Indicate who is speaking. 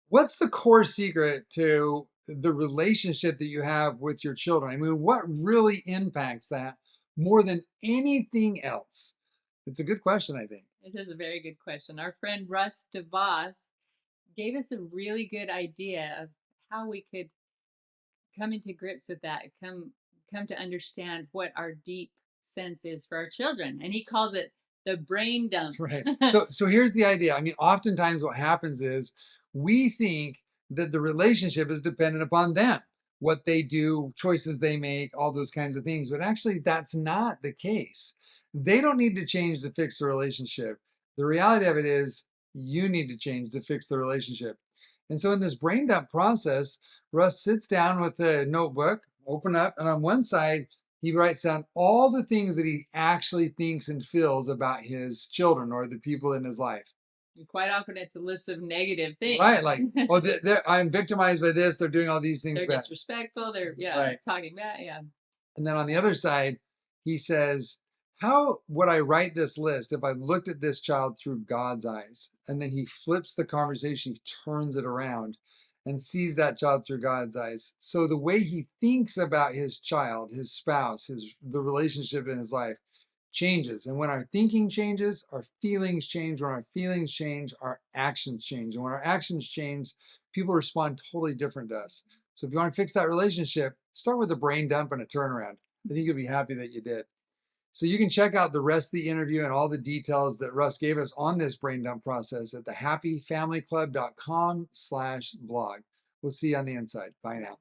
Speaker 1: What's the core secret to the relationship that you have with your children? I mean, what really impacts that more than anything else? It's a good question, I think.
Speaker 2: It is a very good question. Our friend Russ DeVos gave us a really good idea of how we could come into grips with that, come to understand what our deep sense is for our children. And he calls it the brain dump.
Speaker 1: Right. So here's the idea. I mean, oftentimes what happens is we think that the relationship is dependent upon them, what they do, choices they make, all those kinds of things. But actually, that's not the case. They don't need to change to fix the relationship. The reality of it is you need to change to fix the relationship. And so in this brain dump process, Russ sits down with a notebook, open up, and on one side, he writes down all the things that he actually thinks and feels about his children or the people in his life.
Speaker 2: And quite often it's a list of negative things.
Speaker 1: Right, like, oh, I'm victimized by this. They're doing all these things
Speaker 2: They're
Speaker 1: bad.
Speaker 2: disrespectful. They're, yeah,
Speaker 1: Right.
Speaker 2: talking bad. Yeah.
Speaker 1: And then on the other side, he says, how would I write this list if I looked at this child through God's eyes? And then he flips the conversation, he turns it around and sees that child through God's eyes. So the way he thinks about his child, his spouse, the relationship in his life changes. And when our thinking changes, our feelings change. When our feelings change, our actions change. And when our actions change, people respond totally different to us. So if you want to fix that relationship, start with a brain dump and a turnaround. I think you'll be happy that you did. So you can check out the rest of the interview and all the details that Russ gave us on this brain dump process at thehappyfamilyclub.com/blog. We'll see you on the inside. Bye now.